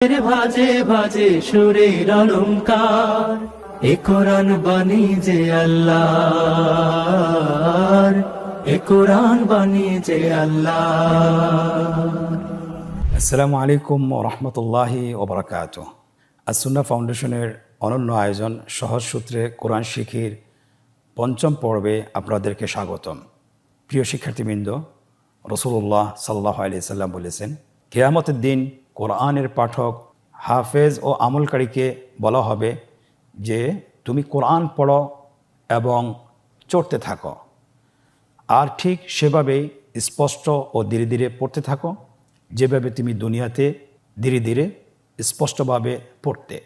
ভাজে ভাজে সুরের অলংকার, এ কোরআন বাণী যে আল্লাহর, এ কোরআন বাণী যে আল্লাহর। আসসালামু আলাইকুম ওয়া রাহমাতুল্লাহি ওয়া বারাকাতুহু। আস-সুন্নাহ ফাউন্ডেশনের অনন্য আয়োজন সহজ সূত্রে কোরআন শিখির পঞ্চম পর্বে আপনাদেরকে স্বাগতম। প্রিয় শিক্ষার্থীবৃন্দ, রাসূলুল্লাহ সাল্লাল্লাহু আলাইহি সাল্লাম বলেছেন, কিয়ামতের দিন কোরআনের পাঠক, হাফেজ ও আমলকারীকে বলা হবে যে তুমি কোরআন পড়ো এবং চড়তে থাকো, আর ঠিক সেভাবেই স্পষ্ট ও ধীরে ধীরে পড়তে থাকো, যেভাবে তুমি দুনিয়াতে ধীরে ধীরে স্পষ্টভাবে পড়তে।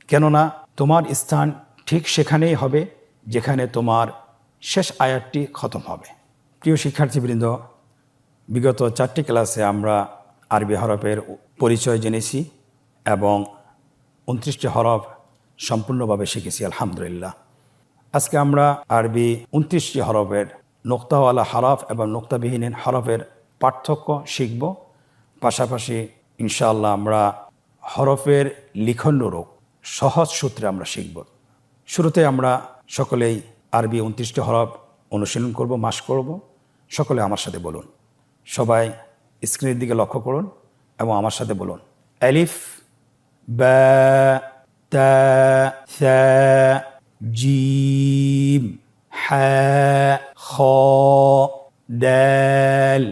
কেননা তোমার স্থান ঠিক সেখানেই হবে যেখানে তোমার শেষ আয়াতটি খতম হবে। প্রিয় শিক্ষার্থীবৃন্দ, বিগত 4টি ক্লাসে আমরা আরবি হরফের পরিচয় জেনেছি এবং 29টি হরফ সম্পূর্ণভাবে শিখেছি আলহামদুলিল্লাহ। আজকে আমরা আরবি 29টি হরফের নোক্তাওয়ালা হরফ এবং নোক্তাবিহীন হরফের পার্থক্য শিখব। পাশাপাশি ইনশাআল্লাহ আমরা হরফের লিখন রূপ সহজ সূত্রে আমরা শিখব। শুরুতে আমরা সকলেই আরবি 29টি হরফ অনুশীলন করব, মাস করব। সকলে আমার সাথে বলুন। সবাই স্ক্রিনের দিকে লক্ষ্য করুন এবং আমার সাথে বলুন। আলিফ, বা, তা, সা, জিম, হা, খ, দাল,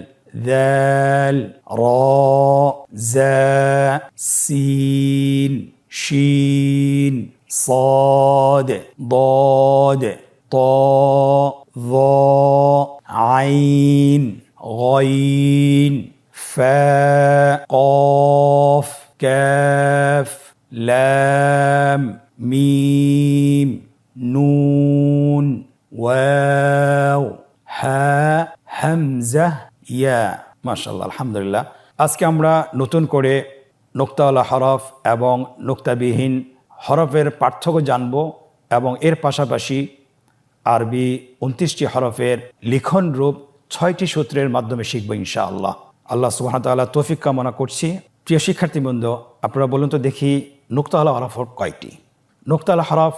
ذال, را, زا, سين, شين, صاد, ضاد, طاء, ظاء, عين, غين, فاء, قاف, كاف, لام, ميم, نون, واو, হা, হামজা, ইয়া। মাশাআল্লাহ, আলহামদুলিল্লাহ। আজকে আমরা নতুন করে নোক্তাওয়ালা হরফ এবং নোক্তাবিহীন হরফের পার্থক্য জানব এবং এর পাশাপাশি আরবি 29টি হরফের লিখন রূপ 6টি সূত্রের মাধ্যমে শিখব ইনশাআল্লাহ। আল্লাহ সুবহানাহু ওয়া তাআলা তৌফিক কামনা করছি। প্রিয় শিক্ষার্থীবৃন্দ, আপনারা বলুন তো দেখি নোক্তাওয়ালা হরফ কয়টি? নোক্তাওয়ালা হরফ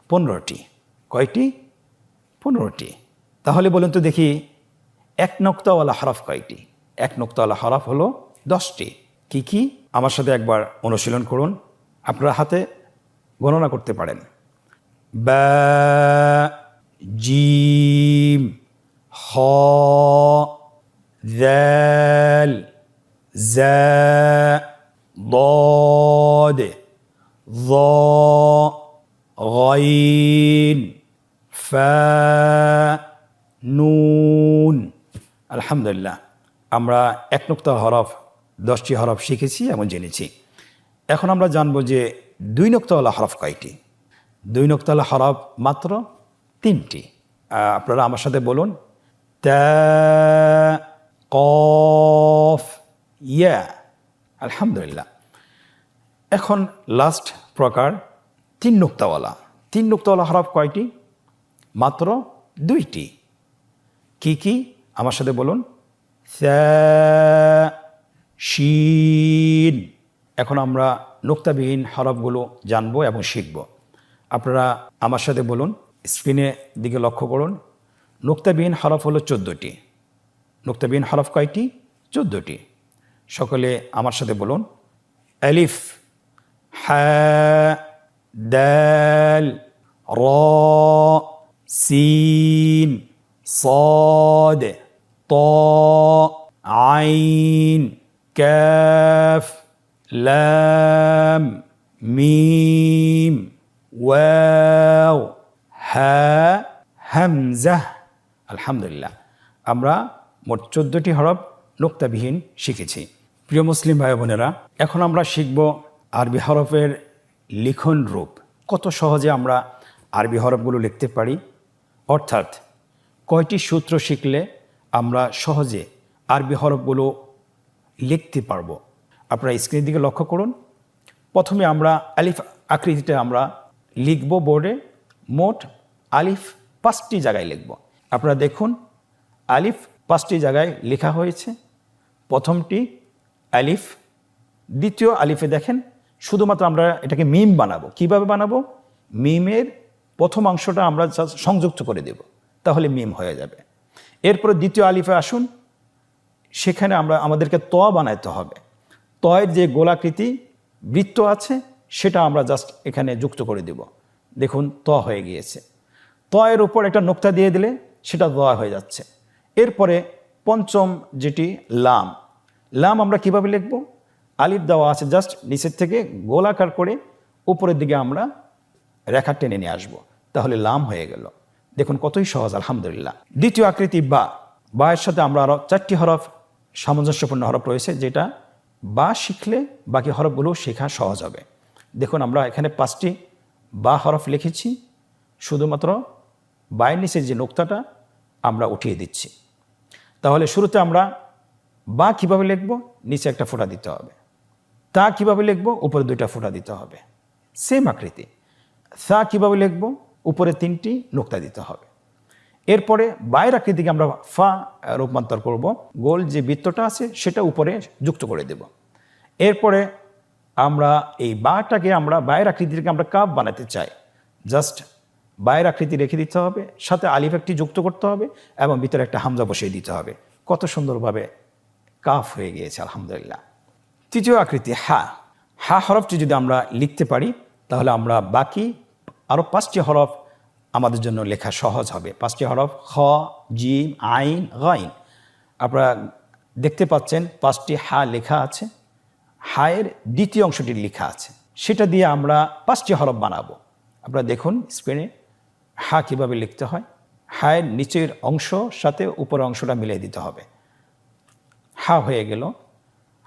15টি। কয়টি? 15টি। তাহলে বলুন তো দেখি এক নোক্তাওয়ালা হরফ কয়টি? এক নোক্তাওয়ালা হরফ হলো 10টি। কি কি? আমার সাথে একবার অনুশীলন করুন। আপনারা হাতে গণনা করতে পারেন। বা, জিম, খ, দাল, জা, ضاد, ظاء, غين, فاء, নুন। আলহামদুলিল্লাহ, আমরা এক নোক্তা হরফ 10টি হরফ শিখেছি এবং জেনেছি। এখন আমরা জানব যে 2 নোক্তাওয়ালা হরফ কয়টি? 2 নোক্তাওয়ালা হরফ মাত্র 3টি। আপনারা আমার সাথে বলুন। তা, কফ, ইয়া। আলহামদুলিল্লাহ। এখন লাস্ট প্রকার 3 নোক্তাওয়ালা। 3 নোক্তাওয়ালা হরফ কয়টি? মাত্র 2টি। কি কি? আমার সাথে বলুন। সা, শিন। এখন আমরা নোক্তাবিহীন হরফগুলো জানব এবং শিখব। আপনারা আমার সাথে বলুন। স্ক্রিনের দিকে লক্ষ্য করুন। নোক্তাবিহীন হরফ হলো 14টি। নোক্তাবিহীন হরফ কয়টি? 14টি। সকলে আমার সাথে বলুন। আলিফ, হা, দাল, রা, সিন, صاد, طاء, عين, كاف, لام, ميم, واو, হা, হামজা। আলহামদুলিল্লাহ, আমরা মোট 14টি হরফ নোক্তাবিহীন শিখেছি। প্রিয় মুসলিম ভাই বোনেরা, এখন আমরা শিখব আরবি হরফের লিখন রূপ। কত সহজে আমরা আরবি হরফগুলো লিখতে পারি, অর্থাৎ কয়টি সূত্র শিখলে আমরা সহজে আরবি হরফগুলো লিখতে পারবো। আপনারা স্ক্রিনের দিকে লক্ষ্য করুন। প্রথমে আমরা আলিফ আকৃতিতে আমরা লিখব বোর্ডে। মোট আলিফ 5টি জায়গায় লিখব। আপনারা দেখুন, আলিফ 5টি জায়গায় লেখা হয়েছে। প্রথমটি আলিফ, দ্বিতীয় আলিফে দেখেন শুধুমাত্র আমরা এটাকে মিম বানাবো। কিভাবে বানাবো? মিমের প্রথম অংশটা আমরা সংযুক্ত করে দেব, তাহলে মিম হয়ে যাবে। এরপরে দ্বিতীয় আলিফে আসুন, সেখানে আমাদেরকে ত বানাইতে হবে। তয়ের যে গোলাকৃতি বৃত্ত আছে সেটা আমরা জাস্ট এখানে যুক্ত করে দেব। দেখুন ত হয়ে গিয়েছে। তয়ের উপর একটা নোক্তা দিয়ে দিলে সেটা দয়া হয়ে যাচ্ছে। এরপরে পঞ্চম যেটি লাম, লাম আমরা কিভাবে লিখব? আলিফ দেওয়া আছে, জাস্ট নিচের থেকে গোলাকার করে উপরের দিকে আমরা রেখা টেনে নিয়ে আসবো, তাহলে লাম হয়ে গেল। দেখুন কতই সহজ, আলহামদুলিল্লাহ। দ্বিতীয় আকৃতি বা, এর সাথে আমরা আরও 4টি হরফ সামঞ্জস্যপূর্ণ হরফ রয়েছে, যেটা বা শিখলে বাকি হরফগুলো শেখা সহজ হবে। দেখুন আমরা এখানে 5টি বা হরফ লিখেছি, শুধুমাত্র বায়ের নিচে যে নোক্তাটা আমরা উঠিয়ে দিচ্ছি। তাহলে শুরুতে আমরা বা কিভাবে লিখব? নিচে একটা ফোঁটা দিতে হবে। তা কিভাবে লিখব? উপরে 2টা ফোঁটা দিতে হবে। সেম আকৃতি। সা কিভাবে লিখব? উপরে 3টি নোক্তা দিতে হবে। এরপরে বায়ের আকৃতিকে আমরা ফা রূপান্তর করব, গোল যে বৃত্তটা আছে সেটা উপরে যুক্ত করে দেব। এরপরে আমরা এই বাটাকে আমরা বায়ের আকৃতিকে আমরা কাপ বানাতে চাই, জাস্ট বায়ের আকৃতি রেখে দিতে হবে, সাথে আলিফ একটি যুক্ত করতে হবে এবং ভিতরে একটা হামজা বসিয়ে দিতে হবে। কত সুন্দরভাবে কাফ হয়ে গিয়েছে, আলহামদুলিল্লাহ। তৃতীয় আকৃতি হা। হা হরফটি যদি আমরা লিখতে পারি তাহলে আমরা বাকি আরও 5টি হরফ আমাদের জন্য লেখা সহজ হবে। 5টি হরফ খ, জিম, আইন, গাইন। আপনারা দেখতে পাচ্ছেন 5টি হা লেখা আছে, হায়ের দ্বিতীয় অংশটি লেখা আছে, সেটা দিয়ে আমরা 5টি হরফ বানাবো। আপনারা দেখুন স্ক্রিনে হা কীভাবে লিখতে হয়। হায়ের নিচের অংশ সাথে উপরের অংশটা মিলিয়ে দিতে হবে। হা হয়ে গেল।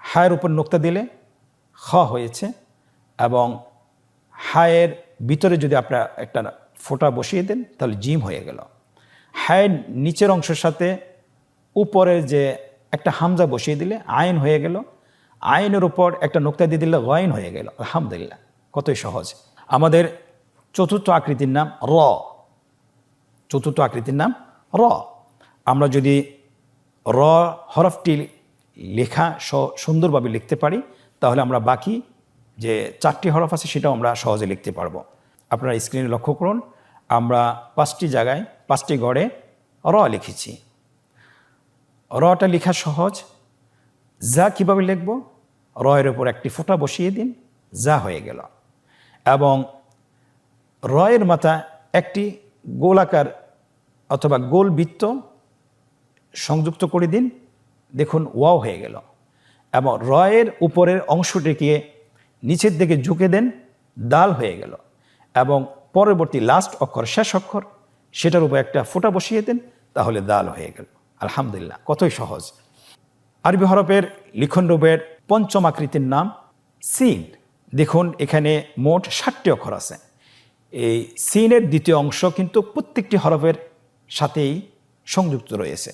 হায়ের উপর নোক্তা দিলে খ হয়েছে, এবং হায়ের ভিতরে যদি আপনারা একটা ফোঁটা বসিয়ে দেন তাহলে জিম হয়ে গেল। হায়ের নিচের অংশের সাথে উপরের যে একটা হামজা বসিয়ে দিলে আইন হয়ে গেল। আইনের উপর একটা নোক্তা দিয়ে দিলে গাইন হয়ে গেল, আলহামদুলিল্লাহ। কতই সহজ। আমাদের চতুর্থ আকৃতির নাম র। চতুর্থ আকৃতির নাম র। আমরা যদি র হরফটি লেখা সুন্দরভাবে লিখতে পারি তাহলে আমরা বাকি যে 4টি হরফ আছে সেটাও আমরা সহজে লিখতে পারবো। আপনারা স্ক্রিনে লক্ষ্য করুন, আমরা 5টি জায়গায় 5টি গড়ে র লিখেছি। রটা লেখা সহজ। যা কিভাবে লিখব? রয়ের উপর একটি ফোঁটা বসিয়ে দিন, যা হয়ে গেল। এবং রয়ের মাথা একটি গোলাকার অথবা গোল বৃত্ত সংযুক্ত করে দিন, দেখুন ওয়াও হয়ে গেল। এবং রয়ের উপরের অংশটিকে নিচের দিকে ঝুঁকে দেন, দাল হয়ে গেল। এবং পরবর্তী লাস্ট অক্ষর, শেষ অক্ষর, সেটার উপর একটা ফোঁটা বসিয়ে দেন, তাহলে দাল হয়ে গেল, আলহামদুলিল্লাহ। কতই সহজ। আরবি হরফের লিখন রূপের 5ম আকৃতির নাম সিন। দেখুন এখানে মোট 7টি অক্ষর আছে। এই সিনের দ্বিতীয় অংশ কিন্তু প্রত্যেকটি হরফের সাথেই সংযুক্ত রয়েছে।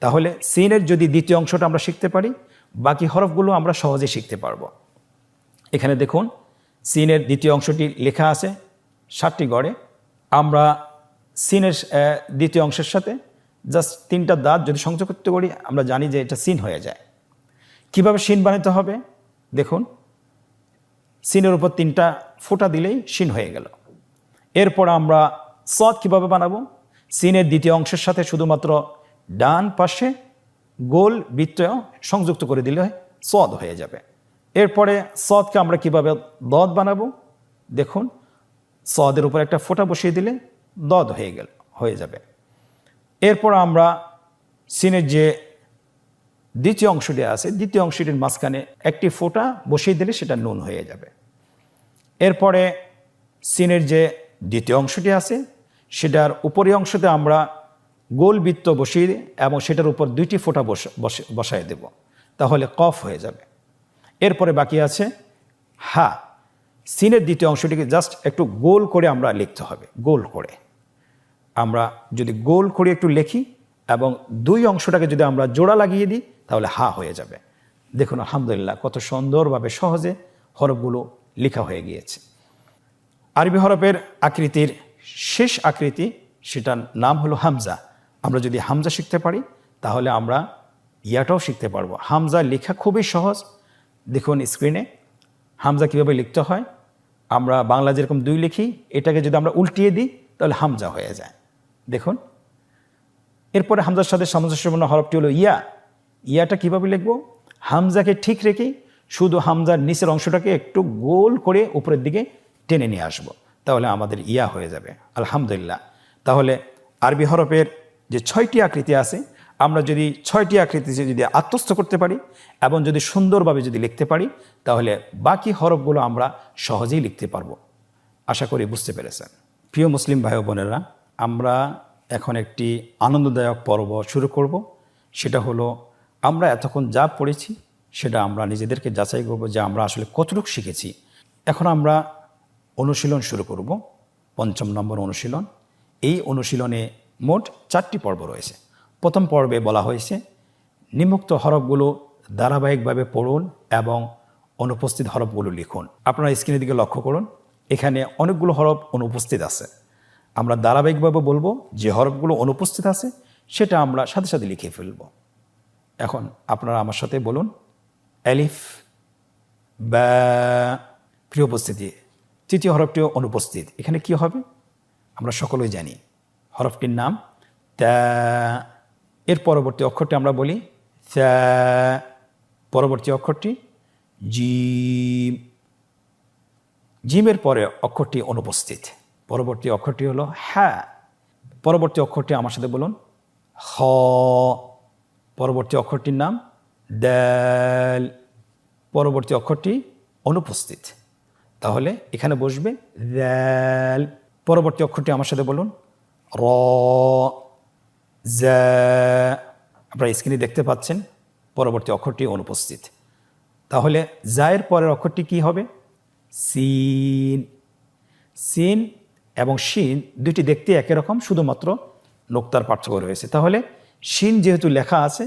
তাহলে সিনের যদি দ্বিতীয় অংশটা আমরা শিখতে পারি, বাকি হরফগুলো আমরা সহজে শিখতে পারবো। এখানে দেখুন সিনের দ্বিতীয় অংশটি লেখা আছে 7টি গড়ে। আমরা সিনের দ্বিতীয় অংশের সাথে জাস্ট 3টা দাঁত যদি সংযুক্ত করি আমরা জানি যে এটা সিন হয়ে যায়। কিভাবে সিন বানাতে হবে? দেখুন সিনের উপর 3টা ফোঁটা দিলেই সিন হয়ে গেল। এরপর আমরা সদ কিভাবে বানাবো? সিনের দ্বিতীয় অংশের সাথে শুধুমাত্র ডান পাশে গোল বৃত্ত সংযুক্ত করে দিলে সদ হয়ে যাবে। এরপরে সদকে আমরা কিভাবে দদ বানাবো? দেখুন সদের উপর একটা ফোঁটা বসিয়ে দিলে দদ হয়ে যাবে। এরপর আমরা সিনের যে দ্বিতীয় অংশটি আছে, দ্বিতীয় অংশটির মাঝখানে একটি ফোঁটা বসিয়ে দিলে সেটা নুন হয়ে যাবে। এরপরে সিনের যে দ্বিতীয় অংশটি আছে সেটার উপরি অংশতে আমরা গোল বৃত্ত বসিয়ে এবং সেটার উপর 2টি ফোঁটা বসায় দেব, তাহলে কফ হয়ে যাবে। এরপরে বাকি আছে হা। সিনের দ্বিতীয় অংশটিকে জাস্ট একটু গোল করে আমরা লিখতে হবে। গোল করে আমরা যদি গোল করে একটু লিখি এবং 2 অংশটাকে যদি আমরা জোড়া লাগিয়ে দিই তাহলে হা হয়ে যাবে। দেখুন আলহামদুলিল্লাহ কত সুন্দরভাবে সহজে হরফগুলো লেখা হয়ে গিয়েছে। আরবি হরফের আকৃতির শেষ আকৃতি, সেটার নাম হলো হামজা। আমরা যদি হামজা শিখতে পারি তাহলে আমরা ইয়াটাও শিখতে পারবো। হামজা লেখা খুবই সহজ, দেখুন স্ক্রিনে হামজা কীভাবে লিখতে হয়। আমরা বাংলা যেরকম 2 লিখি, এটাকে যদি আমরা উল্টিয়ে দিই তাহলে হামজা হয়ে যায়। দেখুন, এরপরে হামজার সাথে সামঞ্জস্যপূর্ণ হরফটি হলো ইয়া। ইয়াটা কীভাবে লিখব? হামজাকে ঠিক রেখে শুধু হামজার নিচের অংশটাকে একটু গোল করে উপরের দিকে টেনে নিয়ে আসব, তাহলে আমাদের ইয়া হয়ে যাবে। আলহামদুলিল্লাহ। তাহলে আরবি হরফের যে 6টি আকৃতি আছে, আমরা যদি 6টি আকৃতি যদি আত্মস্থ করতে পারি এবং যদি সুন্দরভাবে যদি লিখতে পারি, তাহলে বাকি হরফগুলো আমরা সহজেই লিখতে পারবো। আশা করি বুঝতে পেরেছেন। প্রিয় মুসলিম ভাই ও বোনেরা, আমরা এখন একটি আনন্দদায়ক পর্ব শুরু করব। সেটা হলো, আমরা এতক্ষণ যা পড়েছি সেটা আমরা নিজেদেরকে যাচাই করব যে আমরা আসলে কতটুকু শিখেছি। এখন আমরা অনুশীলন শুরু করব, 5ম নম্বর অনুশীলন। এই অনুশীলনে মোট 4টি পর্ব রয়েছে। প্রথম পর্বে বলা হয়েছে নিম্নোক্ত হরফগুলো ধারাবাহিকভাবে পড়ুন এবং অনুপস্থিত হরফগুলো লিখুন। আপনারা স্ক্রিনের দিকে লক্ষ্য করুন, এখানে অনেকগুলো হরফ অনুপস্থিত আছে। আমরা ধারাবাহিকভাবে বলবো, যে হরফগুলো অনুপস্থিত আছে সেটা আমরা সাথে সাথে লিখে ফেলব। এখন আপনারা আমার সাথে বলুন, আলিফ, বা। প্রিয় উপস্থিতি, তৃতীয় হরফটিও অনুপস্থিত। এখানে কি হবে আমরা সকলেই জানি, হরফটির নাম তা। এর পরবর্তী অক্ষরটি আমরা বলি সা। পরবর্তী অক্ষরটি জিম। জিমের পরে অক্ষরটি অনুপস্থিত। পরবর্তী অক্ষরটি হলো হ্যাঁ। পরবর্তী অক্ষরটি আমার সাথে বলুন, হ। পরবর্তী অক্ষরটির নাম দাল। পরবর্তী অক্ষরটি অনুপস্থিত, তাহলে এখানে বসবে দাল। পরবর্তী অক্ষরটি আমার সাথে বলুন, র। জা। আপনারা স্ক্রিনে দেখতে পাচ্ছেন পরবর্তী অক্ষরটি অনুপস্থিত। তাহলে জায়ের পরের অক্ষরটি কি হবে? সিন। সিন এবং শিন দুটি দেখতে একই রকম, শুধুমাত্র নোক্তার পার্থক্য রয়েছে। তাহলে শিন যেহেতু লেখা আছে,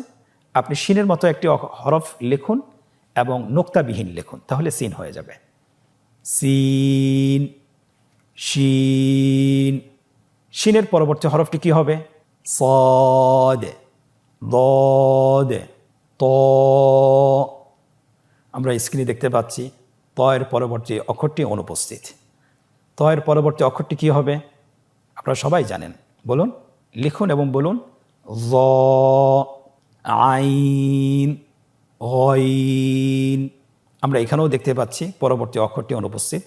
আপনি শিনের মতো একটি হরফ লিখুন এবং নোক্তাবিহীন লিখুন, তাহলে সিন হয়ে যাবে। সিন, শিন। শিনের পরবর্তী হরফটি কি হবে? صاد ضاد ط। আমরা স্ক্রিনে দেখতে পাচ্ছি ত এর পরবর্তী অক্ষরটি অনুপস্থিত। ত এর পরবর্তী অক্ষরটি কি হবে আপনারা সবাই জানেন, বলুন, লিখুন এবং বলুন। য, আইন, গইন। আমরা এখানেও দেখতে পাচ্ছি পরবর্তী অক্ষরটি অনুপস্থিত।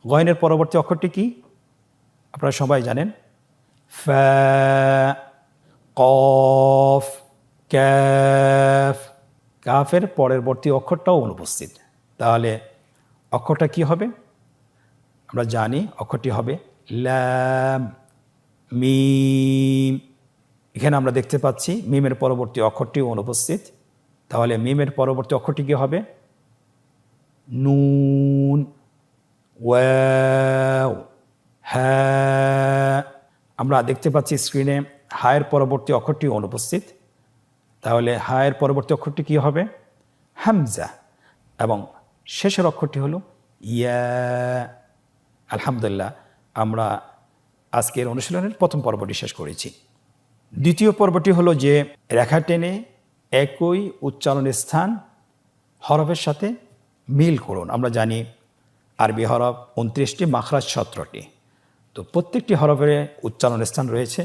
গইনের পরবর্তী অক্ষরটি কি আপনারা সবাই জানেন, ফা, কফ, কাফ। কাফের পরবর্তী অক্ষরটাও অনুপস্থিত। তাহলে অক্ষরটা কি হবে আমরা জানি, অক্ষরটি হবে লাম, মিম। এখানে আমরা দেখতে পাচ্ছি মিমের পরবর্তী অক্ষরটিও অনুপস্থিত। তাহলে মিমের পরবর্তী অক্ষরটি কি হবে? নুন, ওয়াও, হ্যাঁ। আমরা দেখতে পাচ্ছি স্ক্রিনে হায়ের পরবর্তী অক্ষরটি অনুপস্থিত। তাহলে হায়ের পরবর্তী অক্ষরটি কি হবে? হামজা। এবং শেষের অক্ষরটি হলো ইয়া। আলহামদুলিল্লাহ, আমরা আজকের অনুশীলনের প্রথম পর্বটি শেষ করেছি। দ্বিতীয় পর্বটি হলো যে রেখা টেনে একই উচ্চারণের স্থান হরফের সাথে মিল করুন। আমরা জানি আরবি হরফ 29টি, মাখরাজ 17টি। তো প্রত্যেকটি হরফের উচ্চারণের স্থান রয়েছে।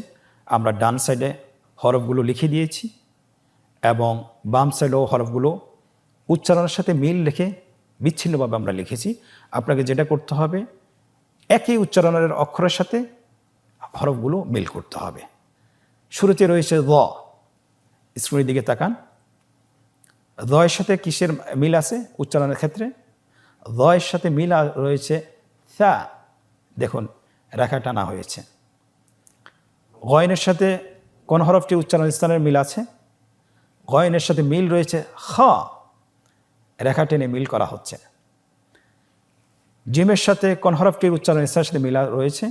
আমরা ডান সাইডে হরফগুলো লিখে দিয়েছি এবং বাম সাইডেও হরফগুলো উচ্চারণের সাথে মিল রেখে বিচ্ছিন্নভাবে আমরা লিখেছি। আপনাকে যেটা করতে হবে, একই উচ্চারণের অক্ষরের সাথে হরফগুলো মিল করতে হবে। শুরুতে রয়েছে দ। স্ক্রিনের দিকে তাকান। দয়ের সাথে কিসের মিল আছে উচ্চারণের ক্ষেত্রে? দয়ের সাথে মিল রয়েছে সা। দেখুন রেখা টানা হয়েছে। গয়নের সাথে কোন হরফটি উচ্চারণ স্থানের মিল আছে? গয়নের সাথে মিল রয়েছে খ। রেখা টেনে মিল করা হচ্ছে। জিমের সাথে কোন হরফটির উচ্চারণ স্থানের সাথে মিল রয়েছে?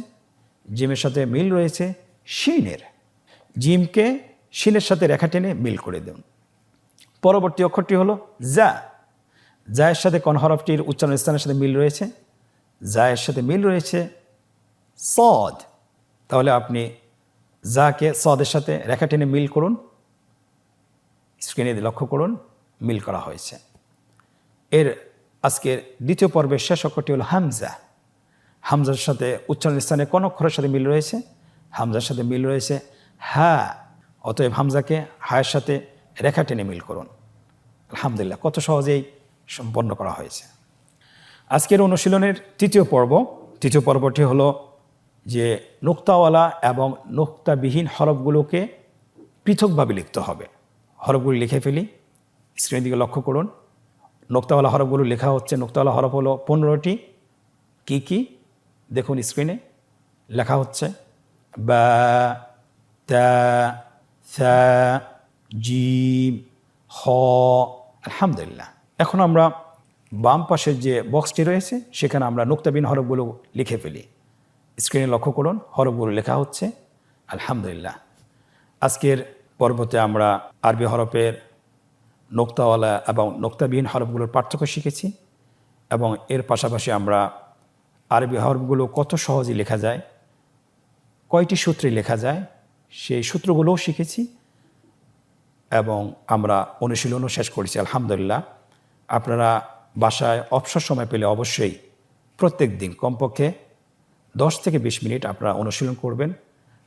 জিমের সাথে মিল রয়েছে শিনের। জিমকে শিনের সাথে রেখা টেনে মিল করে দেন। পরবর্তী অক্ষরটি হলো জা। জায়ের সাথে কোন হরফটির উচ্চারণ স্থানের সাথে মিল রয়েছে? জায়ের সাথে মিল রয়েছে সদ। তাহলে আপনি জাকে সদের সাথে রেখা টেনে মিল করুন। স্ক্রিনে লক্ষ্য করুন, মিল করা হয়েছে। এর আজকের দ্বিতীয় পর্বের শেষ অক্ষরটি হলো হামজা। হামজার সাথে উচ্চারণ স্থানে কোন অক্ষরের সাথে মিল রয়েছে? হামজার সাথে মিল রয়েছে হা। অতএব হামজাকে হায়ের সাথে রেখা টেনে মিল করুন। আলহামদুলিল্লাহ, কত সহজেই সম্পন্ন করা হয়েছে। আজকের অনুশীলনের তৃতীয় পর্বটি হলো যে নুক্তাওয়ালা এবং নুক্তাবিহীন হরফগুলোকে পৃথকভাবে লিখতে হবে। হরফগুলি লিখে ফেলি, স্ক্রিনের দিকে লক্ষ্য করুন। নুক্তাওয়ালা হরফগুলো লেখা হচ্ছে, নুক্তাওয়ালা হরফ হলো 15টি। কি কি দেখুন স্ক্রিনে লেখা হচ্ছে বা, তা, সা, জিম, হ। আলহামদুলিল্লাহ। এখন আমরা বাম পাশের যে বক্সটি রয়েছে সেখানে আমরা নুক্তাবিহীন হরফগুলো লিখে ফেলি। স্ক্রিনে লক্ষ্য করুন, হরফগুলো লেখা হচ্ছে। আলহামদুলিল্লাহ। আজকের পর্বতে আমরা আরবি হরফের নোক্তাওয়ালা এবং নোক্তাবিহীন হরফগুলোর পার্থক্য শিখেছি এবং এর পাশাপাশি আমরা আরবি হরফগুলো কত সহজে লেখা যায়, কয়টি সূত্রে লেখা যায় সেই সূত্রগুলোও শিখেছি এবং আমরা অনুশীলনও শেষ করেছি। আলহামদুলিল্লাহ। আপনারা বাসায় অবসর সময় পেলে অবশ্যই প্রত্যেক দিন কমপক্ষে 10 থেকে 20 মিনিট আপনারা অনুশীলন করবেন।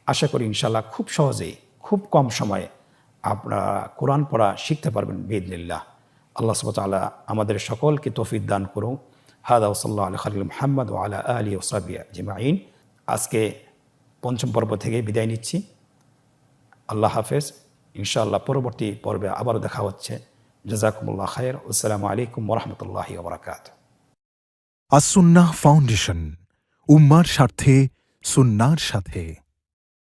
আশা করি ইনশাআল্লাহ খুব সহজেই, খুব কম সময়ে আপনারা কোরআন পড়া শিখতে পারবেন বিইذনিল্লাহ। আল্লাহ সুবহানাহু ওয়া তাআলা আমাদের সকলকে তৌফিক দান করুন। হাদা ওয়া সাল্লাল্লাহু আলা খালিল মুহাম্মদ ওয়া আলা আলিহি ওয়া সাহবিহি আজমাইন। আজকে পঞ্চম পর্ব থেকে বিদায় নিচ্ছি। আল্লাহ হাফেজ। ইনশাআল্লাহ পরবর্তী পর্বে আবারও দেখা হচ্ছে। জাযাকুমুল্লাহ খায়র। আসসালামু আলাইকুম ওয়া রাহমাতুল্লাহি ওয়া বারাকাতুহু। আস-সুন্নাহ ফাউন্ডেশন, উম্মার স্বার্থে সুন্নাহর সাথে।